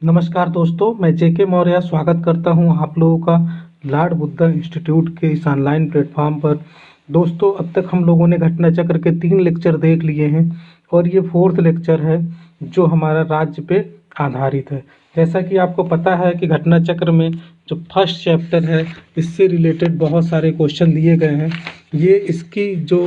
नमस्कार दोस्तों, मैं जेके मौर्य स्वागत करता हूं आप लोगों का लॉर्ड बुद्धा इंस्टीट्यूट के इस ऑनलाइन प्लेटफॉर्म पर। दोस्तों, अब तक हम लोगों ने घटना चक्र के 3 लेक्चर देख लिए हैं और ये 4th लेक्चर है जो हमारा राज्य पे आधारित है। जैसा कि आपको पता है कि घटना चक्र में जो फर्स्ट चैप्टर है इससे रिलेटेड बहुत सारे क्वेश्चन दिए गए हैं। ये इसकी जो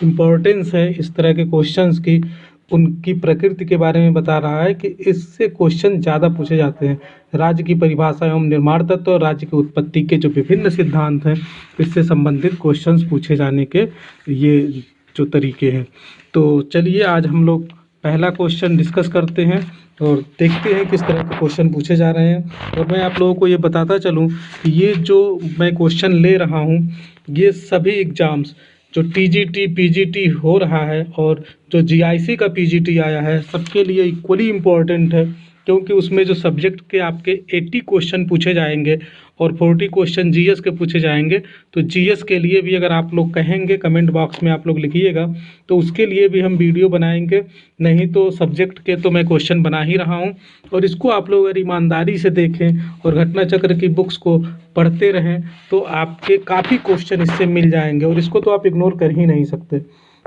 इम्पोर्टेंस है इस तरह के क्वेश्चंस की, उनकी प्रकृति के बारे में बता रहा है कि इससे क्वेश्चन ज़्यादा पूछे जाते हैं। राज्य की परिभाषा एवं निर्माण तत्व और राज्य की उत्पत्ति के जो विभिन्न सिद्धांत हैं इससे संबंधित क्वेश्चंस पूछे जाने के ये जो तरीके हैं। तो चलिए आज हम लोग पहला क्वेश्चन डिस्कस करते हैं और देखते हैं किस तरह के क्वेश्चन पूछे जा रहे हैं। और मैं आप लोगों को ये बताता चलूँ कि ये जो मैं क्वेश्चन ले रहा हूँ ये सभी एग्ज़ाम्स जो टीजीटी पीजीटी हो रहा है और जो जीआईसी का पीजीटी आया है सबके लिए इक्वली इम्पॉर्टेंट है, क्योंकि उसमें जो सब्जेक्ट के आपके 80 क्वेश्चन पूछे जाएंगे और 40 क्वेश्चन जीएस के पूछे जाएंगे। तो जीएस के लिए भी अगर आप लोग कहेंगे कमेंट बॉक्स में आप लोग लिखिएगा तो उसके लिए भी हम वीडियो बनाएंगे, नहीं तो सब्जेक्ट के तो मैं क्वेश्चन बना ही रहा हूँ। और इसको आप लोग अगर ईमानदारी से देखें और घटना चक्र की बुक्स को पढ़ते रहें तो आपके काफ़ी क्वेश्चन इससे मिल जाएंगे और इसको तो आप इग्नोर कर ही नहीं सकते।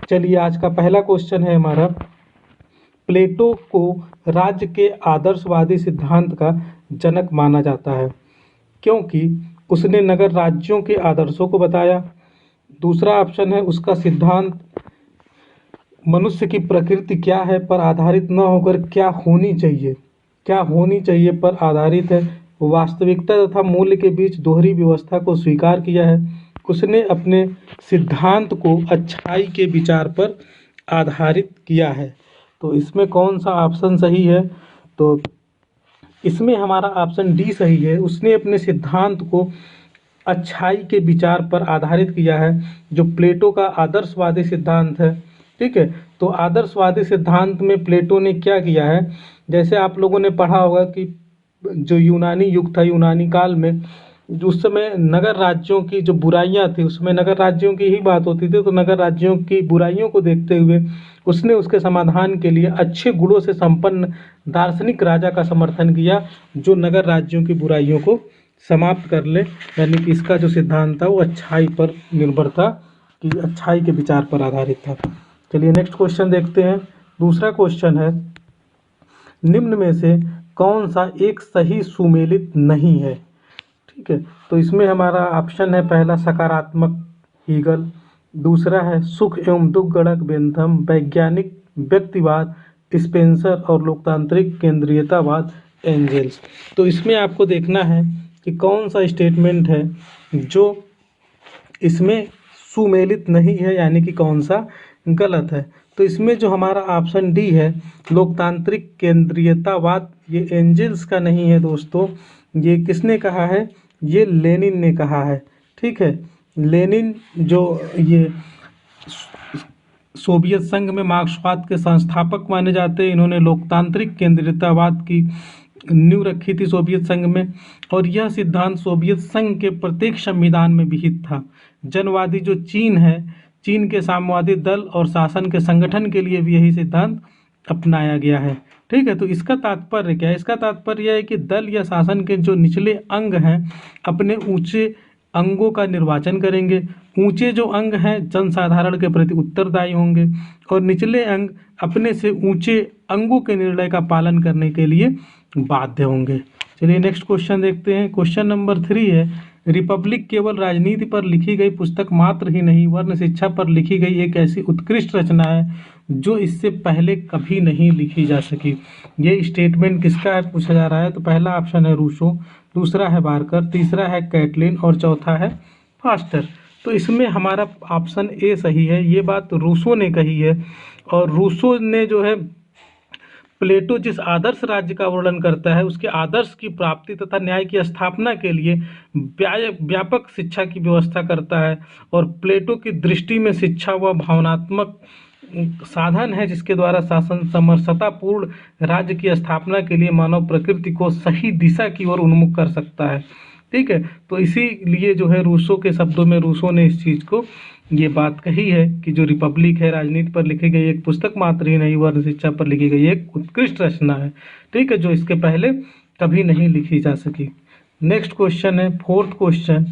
चलिए आज का पहला क्वेश्चन है हमारा, प्लेटो को राज्य के आदर्शवादी सिद्धांत का जनक माना जाता है क्योंकि उसने नगर राज्यों के आदर्शों को बताया। दूसरा ऑप्शन है उसका सिद्धांत मनुष्य की प्रकृति क्या है पर आधारित न होकर क्या होनी चाहिए पर आधारित है। वास्तविकता तथा मूल्य के बीच दोहरी व्यवस्था को स्वीकार किया है। उसने अपने सिद्धांत को अच्छाई के विचार पर आधारित किया है। तो इसमें कौन सा ऑप्शन सही है? तो इसमें हमारा ऑप्शन डी सही है। उसने अपने सिद्धांत को अच्छाई के विचार पर आधारित किया है, जो प्लेटो का आदर्शवादी सिद्धांत है। ठीक है, तो आदर्शवादी सिद्धांत में प्लेटो ने क्या किया है, जैसे आप लोगों ने पढ़ा होगा कि जो यूनानी युग था, यूनानी काल में जो उस समय नगर राज्यों की जो बुराइयां थी उसमें नगर राज्यों की ही बात होती थी। तो नगर राज्यों की बुराइयों को देखते हुए उसने उसके समाधान के लिए अच्छे गुणों से संपन्न दार्शनिक राजा का समर्थन किया जो नगर राज्यों की बुराइयों को समाप्त कर ले। यानी कि इसका जो सिद्धांत था वो अच्छाई पर निर्भर था, कि अच्छाई के विचार पर आधारित था। चलिए नेक्स्ट क्वेश्चन देखते हैं। दूसरा क्वेश्चन है, निम्न में से कौन सा एक सही सुमेलित नहीं है? ठीक है, तो इसमें हमारा ऑप्शन है पहला सकारात्मक हीगल, दूसरा है सुख एवं दुख गणक बेंथम, वैज्ञानिक व्यक्तिवाद स्पेंसर और लोकतांत्रिक केंद्रीयतावाद एंजल्स। तो इसमें आपको देखना है कि कौन सा स्टेटमेंट है जो इसमें सुमेलित नहीं है, यानी कि कौन सा गलत है। तो इसमें जो हमारा ऑप्शन डी है लोकतांत्रिक केंद्रीयतावाद, ये एंजल्स का नहीं है दोस्तों। ये किसने कहा है? ये लेनिन ने कहा है। ठीक है, लेनिन जो ये सोवियत संघ में मार्क्सवाद के संस्थापक माने जाते हैं, इन्होंने लोकतांत्रिक केंद्रीयतावाद की नींव रखी थी सोवियत संघ में, और यह सिद्धांत सोवियत संघ के प्रत्येक संविधान में विहित था। जनवादी जो चीन है, चीन के साम्यवादी दल और शासन के संगठन के लिए भी यही सिद्धांत अपनाया गया है। ठीक है, तो इसका तात्पर्य क्या है? इसका तात्पर्य है कि दल या शासन के जो निचले अंग हैं अपने ऊंचे अंगों का निर्वाचन करेंगे। ऊंचे जो अंग हैं जनसाधारण के प्रति उत्तरदायी होंगे और निचले अंग अपने से ऊंचे अंगों के निर्णय का पालन करने के लिए बाध्य होंगे। चलिए नेक्स्ट क्वेश्चन देखते हैं। क्वेश्चन नंबर 3 है, रिपब्लिक केवल राजनीति पर लिखी गई पुस्तक मात्र ही नहीं वर्ण शिक्षा पर लिखी गई एक ऐसी उत्कृष्ट रचना है जो इससे पहले कभी नहीं लिखी जा सकी। ये स्टेटमेंट किसका है पूछा जा रहा है। तो पहला ऑप्शन है रूसो, दूसरा है बार्कर, तीसरा है कैटलिन और चौथा है फास्टर। तो इसमें हमारा ऑप्शन ए सही है। ये बात रूसो ने कही है और रूसो ने जो है प्लेटो जिस आदर्श राज्य का वर्णन करता है उसके आदर्श की प्राप्ति तथा न्याय की स्थापना के लिए व्यापक शिक्षा की व्यवस्था करता है। और प्लेटो की दृष्टि में शिक्षा वह भावनात्मक साधन है जिसके द्वारा शासन समरसतापूर्ण राज्य की स्थापना के लिए मानव प्रकृति को सही दिशा की ओर उन्मुख कर सकता है। ठीक है। तो इसीलिए जो है रूसो के शब्दों में रूसो ने इस चीज़ को ये बात कही है कि जो रिपब्लिक है राजनीति पर लिखी गई एक पुस्तक मात्र ही नहीं, वर्ण शिक्षा पर लिखी गई एक उत्कृष्ट रचना है। ठीक है, जो इसके पहले कभी नहीं लिखी जा सकी। नेक्स्ट क्वेश्चन है, फोर्थ क्वेश्चन।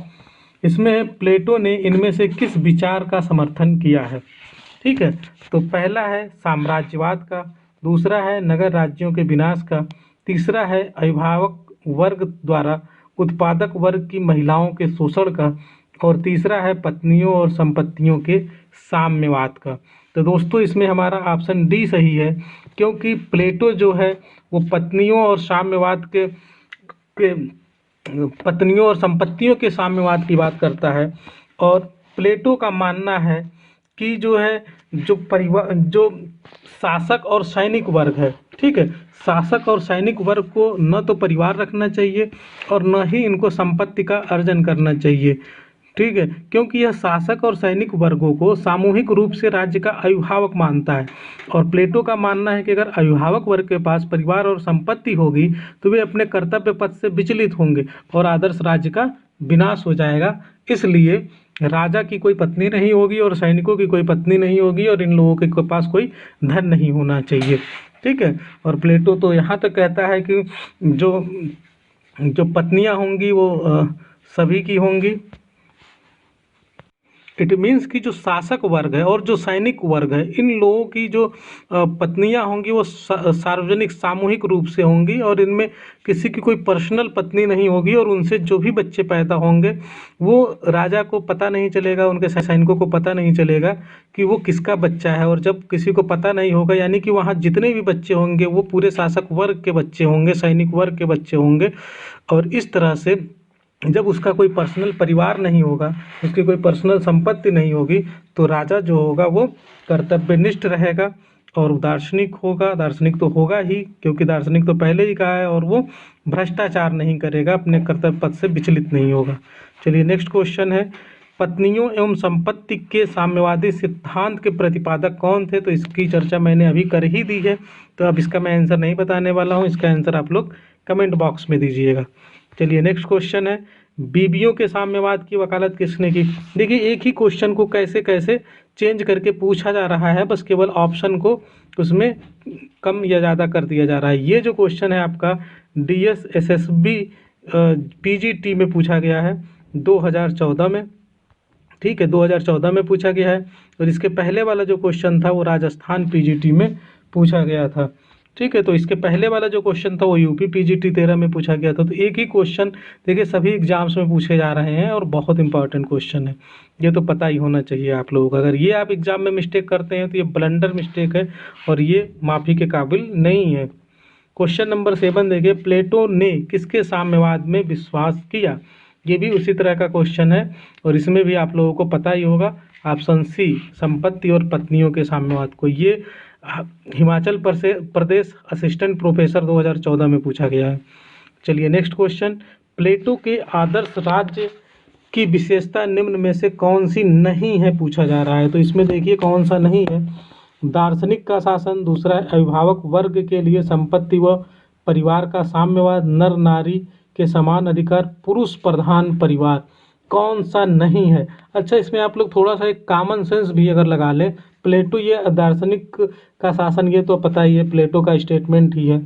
इसमें है प्लेटो ने इनमें से किस विचार का समर्थन किया है। ठीक है, तो पहला है साम्राज्यवाद का, दूसरा है नगर राज्यों के विनाश का, तीसरा है अभिभावक वर्ग द्वारा उत्पादक वर्ग की महिलाओं के शोषण का, और तीसरा है पत्नियों और संपत्तियों के साम्यवाद का। तो दोस्तों इसमें हमारा ऑप्शन डी सही है, क्योंकि प्लेटो जो है वो पत्नियों और साम्यवाद के पत्नियों और संपत्तियों के साम्यवाद की बात करता है। और प्लेटो का मानना है कि जो है जो परिवार जो शासक और सैनिक वर्ग है, ठीक है, शासक और सैनिक वर्ग को न तो परिवार रखना चाहिए और न ही इनको संपत्ति का अर्जन करना चाहिए। ठीक है, क्योंकि यह शासक और सैनिक वर्गों को सामूहिक रूप से राज्य का अभिभावक मानता है। और प्लेटो का मानना है कि अगर अभिभावक वर्ग के पास परिवार और संपत्ति होगी तो वे अपने कर्तव्य पथ से विचलित होंगे और आदर्श राज्य का विनाश हो जाएगा। इसलिए राजा की कोई पत्नी नहीं होगी और सैनिकों की कोई पत्नी नहीं होगी और इन लोगों के पास कोई धन नहीं होना चाहिए। ठीक है, और प्लेटो तो यहाँ तक कहता है कि जो जो पत्नियाँ होंगी वो सभी की होंगी। इट मीन्स कि जो शासक वर्ग है और जो सैनिक वर्ग है इन लोगों की जो पत्नियां होंगी वो सार्वजनिक सामूहिक रूप से होंगी और इनमें किसी की कोई पर्सनल पत्नी नहीं होगी और उनसे जो भी बच्चे पैदा होंगे वो राजा को पता नहीं चलेगा, उनके सैनिकों को पता नहीं चलेगा कि वो किसका बच्चा है। और जब किसी को पता नहीं होगा यानी कि वहाँ जितने भी बच्चे होंगे वो पूरे शासक वर्ग के बच्चे होंगे, सैनिक वर्ग के बच्चे होंगे। और इस तरह से जब उसका कोई पर्सनल परिवार नहीं होगा, उसकी कोई पर्सनल संपत्ति नहीं होगी, तो राजा जो होगा वो कर्तव्यनिष्ठ रहेगा और दार्शनिक होगा। दार्शनिक तो होगा ही, क्योंकि दार्शनिक तो पहले ही कहा है, और वो भ्रष्टाचार नहीं करेगा, अपने कर्तव्य पथ से विचलित नहीं होगा। चलिए नेक्स्ट क्वेश्चन है, पत्नियों एवं संपत्ति के साम्यवादी सिद्धांत के प्रतिपादक कौन थे। तो इसकी चर्चा मैंने अभी कर ही दी है, तो अब इसका मैं आंसर नहीं बताने वाला हूँ, इसका आंसर आप लोग कमेंट बॉक्स में दीजिएगा। चलिए नेक्स्ट क्वेश्चन है, बीवियों के साम्यवाद की वकालत किसने की। देखिए एक ही क्वेश्चन को कैसे कैसे चेंज करके पूछा जा रहा है, बस केवल ऑप्शन को उसमें कम या ज़्यादा कर दिया जा रहा है। ये जो क्वेश्चन है आपका DS SSB PGT में पूछा गया है 2014 में। ठीक है, 2014 में पूछा गया है। और इसके पहले वाला जो क्वेश्चन था वो राजस्थान PGT में पूछा गया था। ठीक है, तो इसके पहले वाला जो क्वेश्चन था वो UP PGT 13 में पूछा गया था। तो एक ही क्वेश्चन देखिए सभी एग्जाम्स में पूछे जा रहे हैं और बहुत इंपॉर्टेंट क्वेश्चन है, ये तो पता ही होना चाहिए आप लोगों को। अगर ये आप एग्जाम में मिस्टेक करते हैं तो ये ब्लंडर मिस्टेक है और ये माफ़ी के काबिल नहीं है। क्वेश्चन नंबर 7 देखिए, प्लेटो ने किसके साम्यवाद में विश्वास किया। ये भी उसी तरह का क्वेश्चन है और इसमें भी आप लोगों को पता ही होगा, ऑप्शन C संपत्ति और पत्नियों के साम्यवाद को। ये हिमाचल प्रदेश असिस्टेंट प्रोफेसर 2014 में पूछा गया है। चलिए नेक्स्ट क्वेश्चन, प्लेटो के आदर्श राज्य की विशेषता निम्न में से कौन सी नहीं है पूछा जा रहा है। तो इसमें देखिए कौन सा नहीं है, दार्शनिक का शासन, दूसरा है अभिभावक वर्ग के लिए संपत्ति व परिवार का साम्यवाद, नर नारी के समान अधिकार, पुरुष प्रधान परिवार। कौन सा नहीं है। अच्छा, इसमें आप लोग थोड़ा सा एक कॉमन सेंस भी अगर लगा लें, प्लेटो ये दार्शनिक का शासन ये तो पता ही है, प्लेटो का स्टेटमेंट ही है,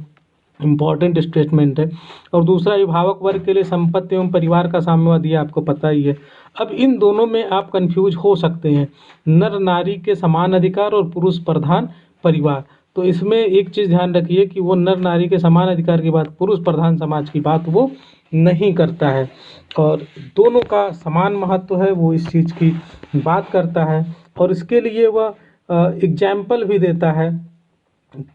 इम्पॉर्टेंट स्टेटमेंट है। और दूसरा अभिभावक वर्ग के लिए संपत्ति एवं परिवार का साम्यवाद, ये आपको पता ही है। अब इन दोनों में आप कंफ्यूज हो सकते हैं, नर नारी के समान अधिकार और पुरुष प्रधान परिवार। तो इसमें एक चीज़ ध्यान रखिए कि वो नर नारी के समान अधिकार की बात, पुरुष प्रधान समाज की बात वो नहीं करता है और दोनों का समान महत्व है, वो इस चीज़ की बात करता है। और इसके लिए वह एग्जाम्पल भी देता है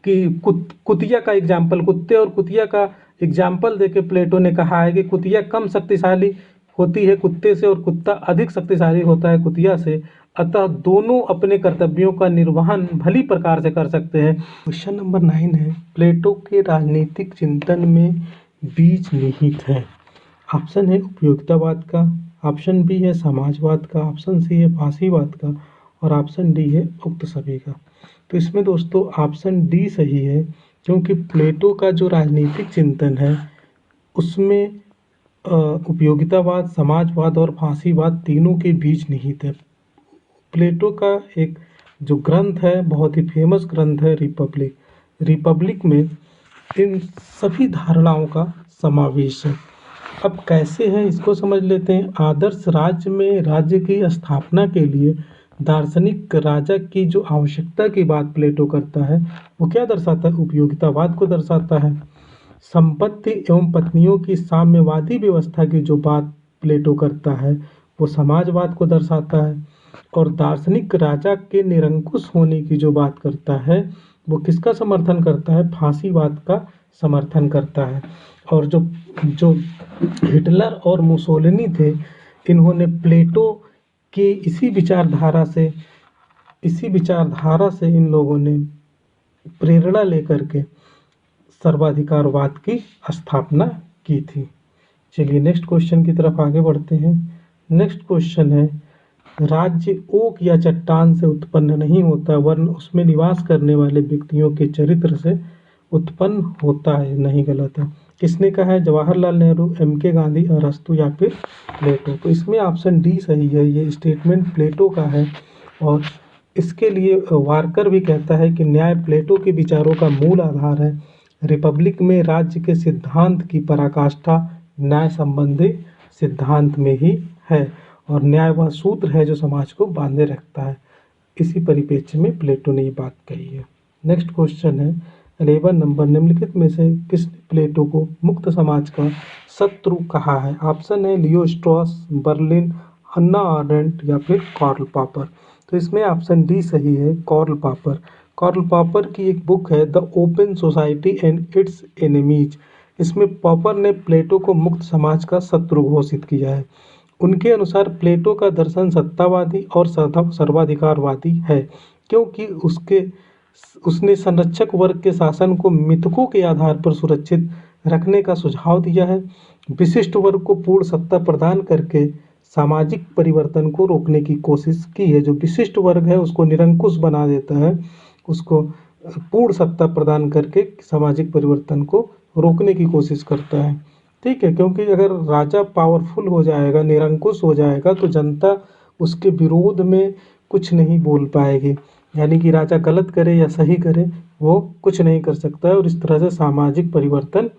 कि कुतिया का एग्जाम्पल, कुत्ते और कुतिया का एग्जाम्पल देके प्लेटो ने कहा है कि कुतिया कम शक्तिशाली होती है कुत्ते से और कुत्ता अधिक शक्तिशाली होता है कुतिया से, अतः दोनों अपने कर्तव्यों का निर्वहन भली प्रकार से कर सकते हैं। क्वेश्चन नंबर 9 है, प्लेटो के राजनीतिक चिंतन में बीज निहित है। ऑप्शन है उपयोगितावाद का, ऑप्शन बी है समाजवाद का, ऑप्शन सी है फासीवाद का और ऑप्शन डी है उक्त सभी का। तो इसमें दोस्तों ऑप्शन डी सही है, क्योंकि प्लेटो का जो राजनीतिक चिंतन है उसमें उपयोगितावाद, समाजवाद और फांसीवाद तीनों के बीच निहित है। प्लेटो का एक जो ग्रंथ है, बहुत ही फेमस ग्रंथ है, रिपब्लिक। रिपब्लिक में इन सभी धारणाओं का समावेश है। अब कैसे है इसको समझ लेते हैं। आदर्श राज्य में राज्य की स्थापना के लिए दार्शनिक राजा की जो आवश्यकता की बात प्लेटो करता है, वो क्या दर्शाता है? उपयोगितावाद को दर्शाता है। संपत्ति एवं पत्नियों की साम्यवादी व्यवस्था की जो बात प्लेटो करता है, वो समाजवाद को दर्शाता है। और दार्शनिक राजा के निरंकुश होने की जो बात करता है, वो किसका समर्थन करता है? फांसीवाद का समर्थन करता है। और जो जो हिटलर और मुसोलिनी थे, इन्होंने प्लेटो के इसी विचारधारा से इन लोगों ने प्रेरणा लेकर के सर्वाधिकारवाद की स्थापना की थी। चलिए नेक्स्ट क्वेश्चन की तरफ आगे बढ़ते हैं। नेक्स्ट क्वेश्चन है, राज्य ओक या चट्टान से उत्पन्न नहीं होता, वरन उसमें निवास करने वाले व्यक्तियों के चरित्र से उत्पन्न होता है। नहीं, गलत है। किसने कहा है? जवाहरलाल नेहरू, MK गांधी, अरस्तू या फिर प्लेटो। तो इसमें ऑप्शन डी सही है। ये स्टेटमेंट प्लेटो का है और इसके लिए वारकर भी कहता है कि न्याय प्लेटो के विचारों का मूल आधार है। रिपब्लिक में राज्य के सिद्धांत की पराकाष्ठा न्याय संबंधी सिद्धांत में ही है और न्याय वह सूत्र है जो समाज को बांधे रखता है। इसी परिप्रेक्ष्य में प्लेटो ने ये बात कही है। नेक्स्ट क्वेश्चन है 11 नंबर, निम्नलिखित में से किसने प्लेटो को मुक्त समाज का शत्रु कहा है? ऑप्शन है Leo Strauss, Berlin, Hannah Arendt या फिर कार्ल पॉपर। तो इसमें ऑप्शन डी सही है, कार्ल पॉपर। कार्ल पॉपर की एक बुक है the open society and it's enemies. इसमें पॉपर ने प्लेटो को मुक्त समाज का शत्रु घोषित किया है। उनके अनुसार प्लेटो का दर्शन सत्तावादी और सर्वाधिकारवादी है, क्योंकि उसने संरक्षक वर्ग के शासन को मिथकों के आधार पर सुरक्षित रखने का सुझाव दिया है। विशिष्ट वर्ग को पूर्ण सत्ता प्रदान करके सामाजिक परिवर्तन को रोकने की कोशिश की है। जो विशिष्ट वर्ग है उसको निरंकुश बना देता है, उसको पूर्ण सत्ता प्रदान करके सामाजिक परिवर्तन को रोकने की कोशिश करता है। ठीक है, क्योंकि अगर राजा पावरफुल हो जाएगा, निरंकुश हो जाएगा, तो जनता उसके विरोध में कुछ नहीं बोल पाएगी। यानी कि राजा गलत करे या सही करे, वो कुछ नहीं कर सकता है और इस तरह से सामाजिक परिवर्तन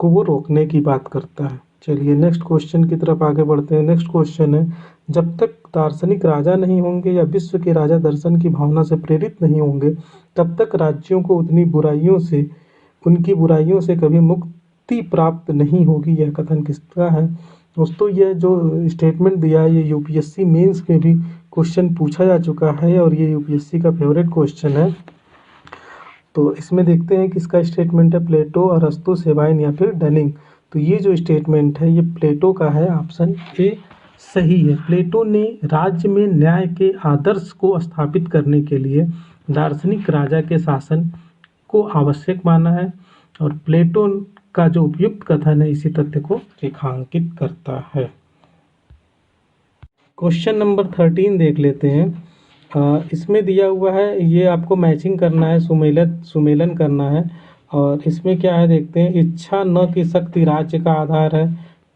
को वो रोकने की बात करता है। चलिए नेक्स्ट क्वेश्चन की तरफ आगे बढ़ते हैं। नेक्स्ट क्वेश्चन है, जब तक दार्शनिक राजा नहीं होंगे या विश्व के राजा दर्शन की भावना से प्रेरित नहीं होंगे, तब तक राज्यों को उनकी बुराइयों से कभी मुक्ति प्राप्त नहीं होगी। यह कथन किसका है? दोस्तों, यह जो स्टेटमेंट दिया है, ये यूपीएससी मेंस में भी क्वेश्चन पूछा जा चुका है और ये यूपीएससी का फेवरेट क्वेश्चन है। तो इसमें देखते हैं किसका स्टेटमेंट है, प्लेटो, अरस्तू, सेबाइन या फिर डनिंग। तो ये जो स्टेटमेंट है ये प्लेटो का है, ऑप्शन ए सही है। प्लेटो ने राज्य में न्याय के आदर्श को स्थापित करने के लिए दार्शनिक राजा के शासन को आवश्यक माना है और प्लेटो का जो उपयुक्त कथन है इसी तथ्य को रेखांकित करता है। क्वेश्चन नंबर 13 देख लेते हैं। इसमें दिया हुआ है, ये आपको मैचिंग करना है, सुमेलन करना है। और इसमें क्या है देखते हैं, इच्छा न कि शक्ति राज्य का आधार है।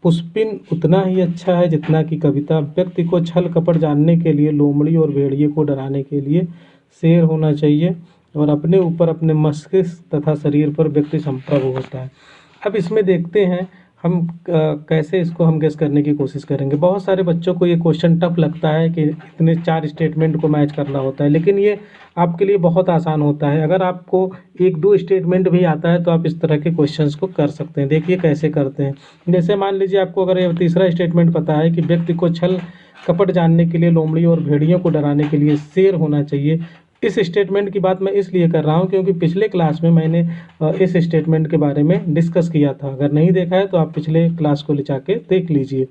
पुष्पिन उतना ही अच्छा है जितना कि कविता। व्यक्ति को छल कपट जानने के लिए लोमड़ी और भेड़िए को डराने के लिए शेर होना चाहिए और अपने ऊपर, अपने मस्तिष्क तथा शरीर पर व्यक्ति संप्रभु होता है। अब इसमें देखते हैं हम कैसे इसको हम गेस करने की कोशिश करेंगे। बहुत सारे बच्चों को ये क्वेश्चन टफ लगता है कि इतने 4 स्टेटमेंट को मैच करना होता है, लेकिन ये आपके लिए बहुत आसान होता है। अगर आपको 1-2 स्टेटमेंट भी आता है तो आप इस तरह के क्वेश्चंस को कर सकते हैं। देखिए कैसे करते हैं। जैसे मान लीजिए आपको अगर ये तीसरा स्टेटमेंट पता है कि व्यक्ति को छल कपट जानने के लिए लोमड़ी और भेड़ियों को डराने के लिए शेर होना चाहिए। इस स्टेटमेंट की बात मैं इसलिए कर रहा हूं क्योंकि पिछले क्लास में मैंने इस स्टेटमेंट के बारे में डिस्कस किया था। अगर नहीं देखा है तो आप पिछले क्लास को ले जाके देख लीजिए।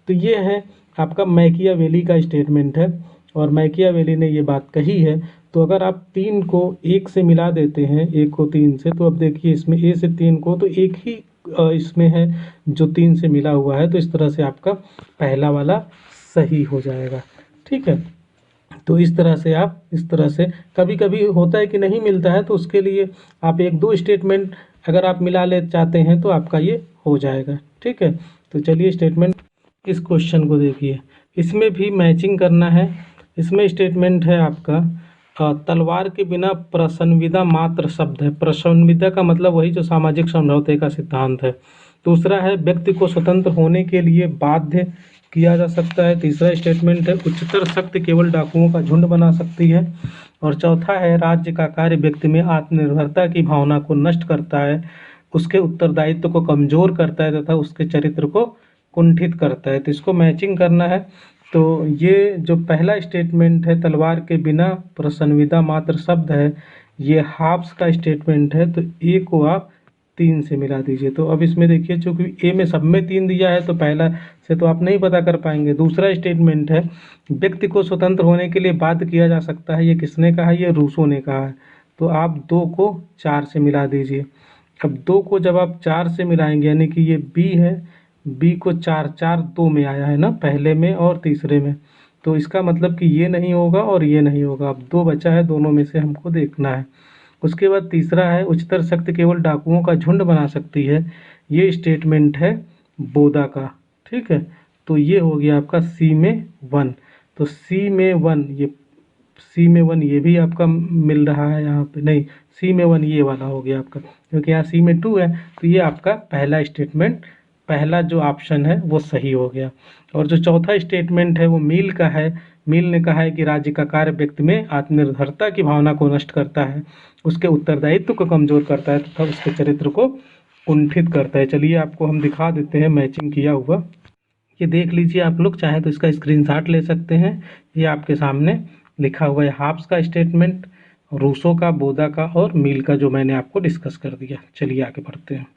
तो ये है आपका मैकियावेली का स्टेटमेंट है और मैकियावेली ने ये बात कही है। तो अगर आप 3 को 1 से मिला देते हैं, 1 को 3 से, तो अब देखिए इसमें A से 3 को तो एक ही इसमें है जो 3 से मिला हुआ है। तो इस तरह से आपका पहला वाला सही हो जाएगा। ठीक है, तो इस तरह से कभी कभी होता है कि नहीं मिलता है, तो उसके लिए आप 1-2 स्टेटमेंट अगर आप मिला ले चाहते हैं तो आपका ये हो जाएगा। ठीक है, तो चलिए स्टेटमेंट, इस क्वेश्चन को देखिए, इसमें भी मैचिंग करना है। इसमें स्टेटमेंट है आपका तलवार के बिना प्रसन्नविदा मात्र शब्द है। प्रसन्नविदा का मतलब वही जो सामाजिक समझौते का सिद्धांत है। दूसरा है व्यक्ति को स्वतंत्र होने के लिए बाध्य किया जा सकता है। तीसरा स्टेटमेंट है उच्चतर शक्ति केवल डाकुओं का झुंड बना सकती है। और चौथा है राज्य का कार्य व्यक्ति में आत्मनिर्भरता की भावना को नष्ट करता है, उसके उत्तरदायित्व को कमजोर करता है तथा उसके चरित्र को कुंठित करता है। तो इसको मैचिंग करना है। तो ये जो पहला स्टेटमेंट है तलवार के बिना प्रसन्नविदा मात्र शब्द है, ये हाब्स का स्टेटमेंट है। तो ए को आप 3 से मिला दीजिए। तो अब इसमें देखिए चूंकि ए में सब में 3 दिया है तो पहला से तो आप नहीं पता कर पाएंगे। दूसरा स्टेटमेंट है व्यक्ति को स्वतंत्र होने के लिए बाध्य किया जा सकता है, ये किसने कहा? ये रूसो ने कहा है। तो आप 2 को 4 से मिला दीजिए। अब 2 को जब आप 4 से मिलाएंगे यानी कि ये बी है, बी को 4 4 2 में आया है ना, पहले में और तीसरे में। तो इसका मतलब कि ये नहीं होगा और ये नहीं होगा। अब 2 बचा है, दोनों में से हमको देखना है। उसके बाद तीसरा है उच्चतर शक्ति केवल डाकुओं का झुंड बना सकती है, ये स्टेटमेंट है बोदा का। ठीक है, तो ये हो गया आपका सी में 1। तो सी में 1, ये सी में 1 ये भी आपका मिल रहा है यहाँ पे, नहीं सी में 1 ये वाला हो गया आपका, क्योंकि यहाँ सी में 2 है। तो ये आपका पहला स्टेटमेंट, पहला जो ऑप्शन है वो सही हो गया। और जो चौथा स्टेटमेंट है वो मील का है। मील ने कहा है कि राज्य का कार्य व्यक्ति में आत्मनिर्भरता की भावना को नष्ट करता है, उसके उत्तरदायित्व को कमजोर करता है तथा उसके चरित्र को कुंठित करता है। चलिए आपको हम दिखा देते हैं मैचिंग किया हुआ। ये देख लीजिए, आप लोग चाहे तो इसका स्क्रीनशॉट ले सकते हैं। ये आपके सामने लिखा हुआ है हाब्स का स्टेटमेंट, रूसो का, बोदा का और मील का, जो मैंने आपको डिस्कस कर दिया। चलिए आगे बढ़ते हैं।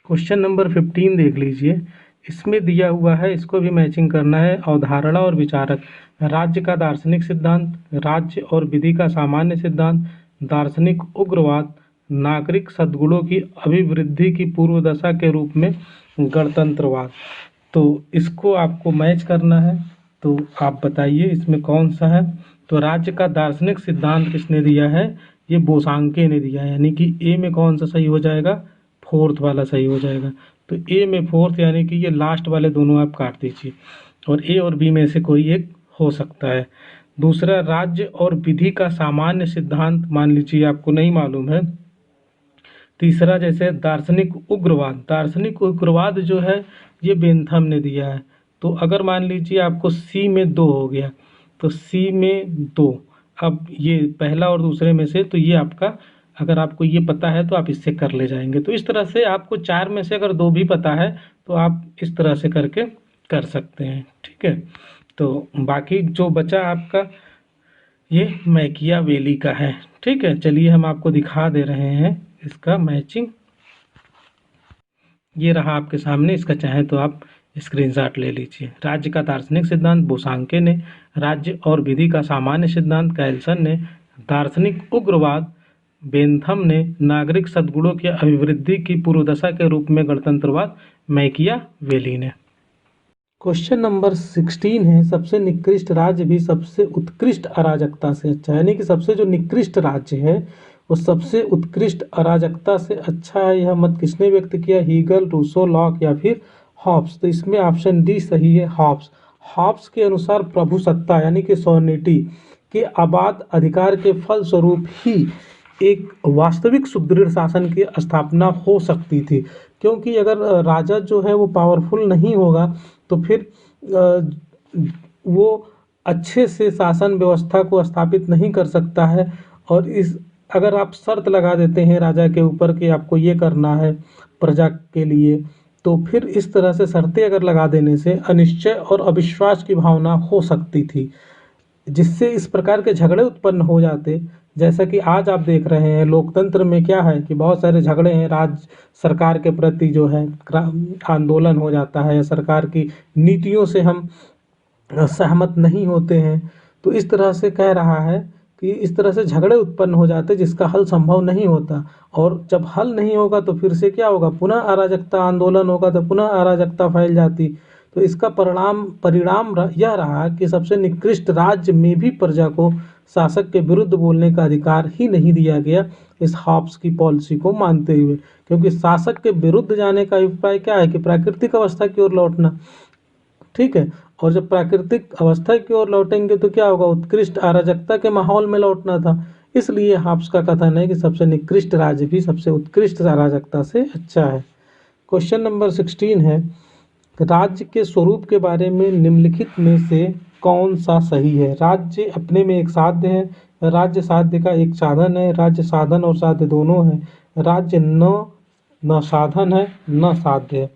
क्वेश्चन नंबर 15 देख लीजिए, इसमें दिया हुआ है, इसको भी मैचिंग करना है। अवधारणा और विचारक, राज्य का दार्शनिक सिद्धांत, राज्य और विधि का सामान्य सिद्धांत, दार्शनिक उग्रवाद, नागरिक सद्गुणों की अभिवृद्धि की पूर्व दशा के रूप में गणतंत्रवाद। तो इसको आपको मैच करना है। तो आप बताइए इसमें कौन सा है। तो राज्य का दार्शनिक सिद्धांत किसने दिया है? ये बोसांके ने दिया है, यानी कि ए में कौन सा सही हो जाएगा? 4th वाला सही हो जाएगा। तो ए में 4th यानी कि ये लास्ट वाले दोनों आप काट दीजिए और ए और बी में से कोई एक हो सकता है। दूसरा राज्य और विधि का सामान्य सिद्धांत, मान लीजिए आपको नहीं मालूम है। तीसरा जैसे दार्शनिक उग्रवाद, दार्शनिक उग्रवाद जो है ये बेंथम ने दिया है। तो अगर मान लीजिए आपको सी में 2 हो गया, तो सी में 2, अब ये पहला और दूसरे में से, तो ये आपका, अगर आपको ये पता है तो आप इससे कर ले जाएंगे। तो इस तरह से आपको 4 में से अगर 2 भी पता है तो आप इस तरह से करके कर सकते हैं। ठीक है, तो बाकी जो बचा आपका ये मैकियावेली का है। ठीक है, चलिए हम आपको दिखा दे रहे हैं इसका मैचिंग। ये रहा आपके सामने, इसका चाहे तो आप स्क्रीनशॉट ले लीजिए। राज्य का दार्शनिक सिद्धांत बोसांके ने, राज्य और विधि का सामान्य सिद्धांत कैल्सन ने, दार्शनिक उग्रवाद बेंथम ने, नागरिक सद्गुणों की अभिवृद्धि की पूर्वदशा के रूप में गणतंत्रवाद मैकियावेली ने। क्वेश्चन नंबर 16 है, सबसे निकृष्ट राज्य भी सबसे उत्कृष्ट अराजकता से अच्छा, यानी कि सबसे जो निकृष्ट राज्य है वो सबसे उत्कृष्ट अराजकता से अच्छा है। यह मत किसने व्यक्त किया? हीगल, रूसो, लॉक या फिर हॉब्स। तो इसमें ऑप्शन डी सही है, हॉब्स। हॉब्स के अनुसार प्रभुसत्ता यानी कि सॉवर्निटी के अबाध अधिकार के फलस्वरूप ही एक वास्तविक सुदृढ़ शासन की स्थापना हो सकती थी। क्योंकि अगर राजा जो है वो पावरफुल नहीं होगा तो फिर वो अच्छे से शासन व्यवस्था को स्थापित नहीं कर सकता है। और इस अगर आप शर्त लगा देते हैं राजा के ऊपर कि आपको ये करना है प्रजा के लिए, तो फिर इस तरह से शर्तें अगर लगा देने से अनिश्चय और अविश्वास की भावना हो सकती थी, जिससे इस प्रकार के झगड़े उत्पन्न हो जाते। जैसा कि आज आप देख रहे हैं लोकतंत्र में क्या है कि बहुत सारे झगड़े हैं, राज्य सरकार के प्रति जो है आंदोलन हो जाता है, सरकार की नीतियों से हम सहमत नहीं होते हैं। तो इस तरह से कह रहा है कि इस तरह से झगड़े उत्पन्न हो जाते जिसका हल संभव नहीं होता, और जब हल नहीं होगा तो फिर से क्या होगा? पुनः अराजकता, आंदोलन होगा तो पुनः अराजकता फैल जाती। तो इसका परिणाम यह रहा कि सबसे निकृष्ट राज्य में भी प्रजा को शासक के विरुद्ध बोलने का अधिकार ही नहीं दिया गया इस हॉब्स की पॉलिसी को मानते हुए, क्योंकि शासक के विरुद्ध जाने का अभिप्राय क्या है कि प्राकृतिक अवस्था की ओर लौटना। ठीक है, और जब प्राकृतिक अवस्था की ओर लौटेंगे तो क्या होगा, उत्कृष्ट अराजकता के माहौल में लौटना था। इसलिए हॉब्स का कथन है कि सबसे निकृष्ट राज्य भी सबसे उत्कृष्ट अराजकता से अच्छा है। क्वेश्चन नंबर 16 है, राज्य के स्वरूप के बारे में निम्नलिखित में से कौन सा सही है। राज्य अपने में एक साध्य है, राज्य साध्य का एक साधन है, राज्य साधन और साध्य दोनों है, राज्य न साधन है न साध्य है।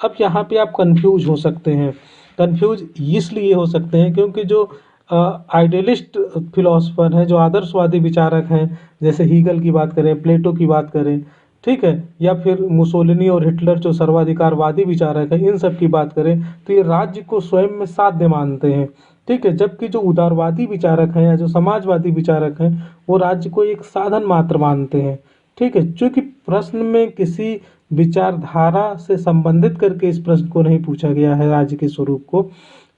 अब यहाँ पे आप कंफ्यूज हो सकते हैं। कंफ्यूज इसलिए हो सकते हैं क्योंकि जो आइडियलिस्ट फिलोसफर हैं, जो आदर्शवादी विचारक हैं, जैसे हीगल की बात करें, प्लेटो की बात करें, ठीक है, या फिर मुसोलिनी और हिटलर जो सर्वाधिकारवादी विचारक हैं, इन सब की बात करें तो ये राज्य को स्वयं में साध्य मानते हैं। ठीक है, जबकि जो उदारवादी विचारक हैं या जो समाजवादी विचारक हैं वो राज्य को एक साधन मात्र मानते हैं। ठीक है, चूंकि प्रश्न में किसी विचारधारा से संबंधित करके इस प्रश्न को नहीं पूछा गया है राज्य के स्वरूप को,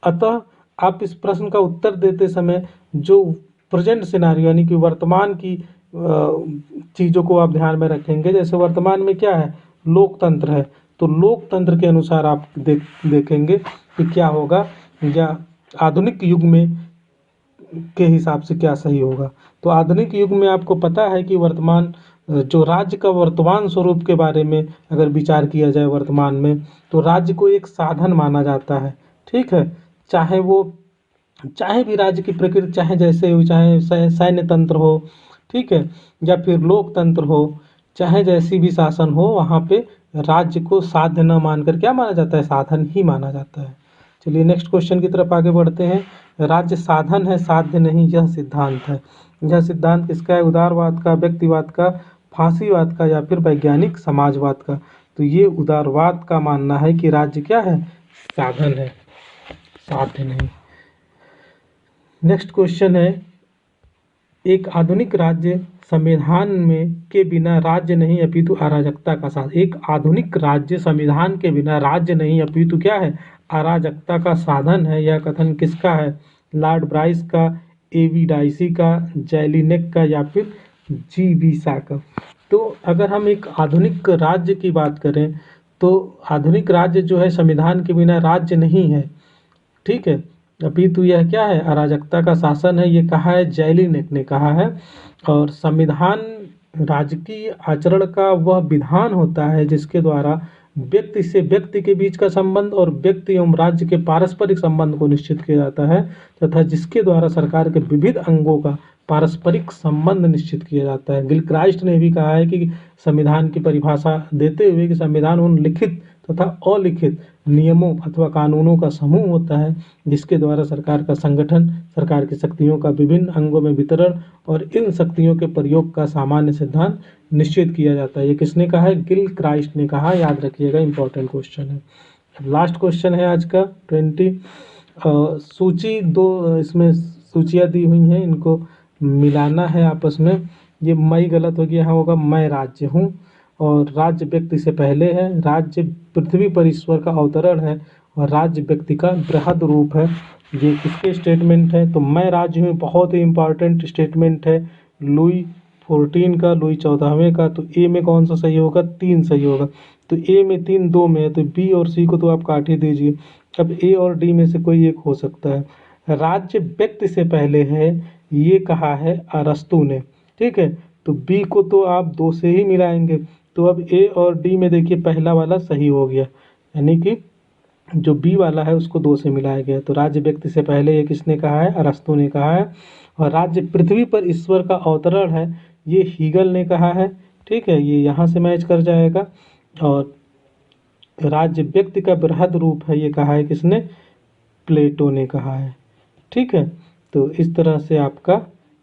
अतः आप इस प्रश्न का उत्तर देते समय जो प्रेजेंट सिनारियो यानी कि वर्तमान की चीज़ों को आप ध्यान में रखेंगे। जैसे वर्तमान में क्या है, लोकतंत्र है, तो लोकतंत्र के अनुसार आप देखेंगे कि क्या होगा या आधुनिक युग में के हिसाब से क्या सही होगा। तो आधुनिक युग में आपको पता है कि वर्तमान जो राज्य का वर्तमान स्वरूप के बारे में अगर विचार किया जाए वर्तमान में, तो राज्य को एक साधन माना जाता है। ठीक है, चाहे भी राज्य की प्रकृति चाहे जैसे हो, चाहे सैन्य तंत्र हो, ठीक है, या फिर लोकतंत्र हो, चाहे जैसी भी शासन हो, वहाँ पे राज्य को साध्य न मानकर क्या माना जाता है, साधन ही माना जाता है। चलिए नेक्स्ट क्वेश्चन की तरफ आगे बढ़ते हैं। राज्य साधन है साध्य नहीं, यह सिद्धांत है। यह सिद्धांत किसका है, उदारवाद का, व्यक्तिवाद का, फांसीवाद का या फिर वैज्ञानिक समाजवाद का। तो ये उदारवाद का मानना है कि राज्य क्या है, साधन है, साध्य नहीं। नेक्स्ट क्वेश्चन है, एक आधुनिक राज्य संविधान में के बिना राज्य नहीं अपितु अराजकता का साधन। एक आधुनिक राज्य संविधान के बिना राज्य नहीं अपितु क्या है, अराजकता का साधन है। यह कथन किसका है, लॉर्ड ब्राइस का, एवी डाइसी का, जैलिनेक का या फिर जी वीसा का। तो अगर हम एक आधुनिक राज्य की बात करें तो आधुनिक राज्य जो है संविधान के बिना राज्य नहीं है। ठीक है, अपितु यह क्या है, अराजकता का शासन है। ये कहा है जैलिनेक ने कहा है। और संविधान राजकीय आचरण का वह विधान होता है जिसके द्वारा व्यक्ति से व्यक्ति के बीच का संबंध और व्यक्ति एवं राज्य के पारस्परिक संबंध को निश्चित किया जाता है, तथा जिसके द्वारा सरकार के विविध अंगों का पारस्परिक संबंध निश्चित किया जाता है। गिलक्राइस्ट ने भी कहा है कि संविधान की परिभाषा देते हुए कि संविधान उन लिखित तथा अलिखित नियमों अथवा कानूनों का समूह होता है जिसके द्वारा सरकार का संगठन, सरकार की शक्तियों का विभिन्न अंगों में वितरण और इन शक्तियों के प्रयोग का सामान्य सिद्धांत निश्चित किया जाता है। ये किसने कहा है, गिलक्राइस्ट ने कहा, याद रखिएगा, इंपॉर्टेंट क्वेश्चन है। लास्ट क्वेश्चन है आज का 20। सूची दो इसमें सूचियाँ दी हुई हैं, इनको मिलाना है आपस में। ये मई गलत हो गया, यहाँ होगा मैं राज्य हूँ, और राज्य व्यक्ति से पहले है, राज्य पृथ्वी पर ईश्वर का अवतरण है और राज्य व्यक्ति का बृहद रूप है। ये किसके स्टेटमेंट है, तो मैं राज्य हूँ बहुत ही इंपॉर्टेंट स्टेटमेंट है लुई 14 का, लुई 14वें का। तो ए में कौन सा सही होगा, 3 सही होगा। तो ए में 3 2 में है, तो बी और सी को तो आप काट ही दीजिए। अब ए और डी में से कोई एक हो सकता है। राज्य व्यक्ति से पहले है, ये कहा है अरस्तु ने। ठीक है, तो बी को तो आप 2 से ही मिलाएंगे। तो अब ए और डी में देखिए पहला वाला सही हो गया, यानी कि जो बी वाला है उसको 2 से मिलाया गया। तो राज्य व्यक्ति से पहले ये किसने कहा है, अरस्तु ने कहा है। और राज्य पृथ्वी पर ईश्वर का अवतरण है, ये हीगल ने कहा है। ठीक है, ये यहाँ से मैच कर जाएगा। और राज्य व्यक्ति का बृहद रूप है, ये कहा है किसने, प्लेटो ने कहा है। ठीक है, तो इस तरह से आपका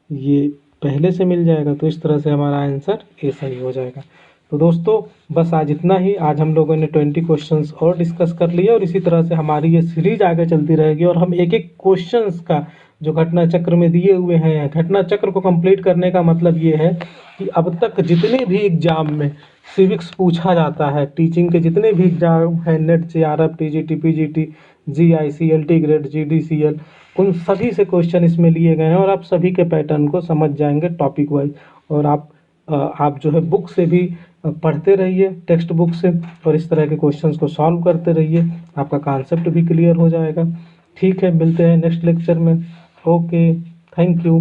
ये पहले से मिल जाएगा। तो इस तरह से हमारा आंसर ए सही हो जाएगा। तो दोस्तों बस आज इतना ही। आज हम लोगों ने 20 क्वेश्चंस और डिस्कस कर लिए, और इसी तरह से हमारी ये सीरीज आगे चलती रहेगी और हम एक एक क्वेश्चंस का जो घटना चक्र में दिए हुए हैं, घटना चक्र को कंप्लीट करने का मतलब ये है कि अब तक जितने भी एग्जाम में सिविक्स पूछा जाता है, टीचिंग के जितने भी एग्जाम हैं, net, JRF, TGT, PGT, GICL, grade, GDCL, उन सभी से क्वेश्चन इसमें लिए गए हैं और आप सभी के पैटर्न को समझ जाएंगे टॉपिक वाइज। और आप जो है बुक से भी पढ़ते रहिए, टेक्स्ट बुक से, और इस तरह के क्वेश्चंस को सॉल्व करते रहिए, आपका कॉन्सेप्ट भी क्लियर हो जाएगा। ठीक है, मिलते हैं नेक्स्ट लेक्चर में। Okay, thank you.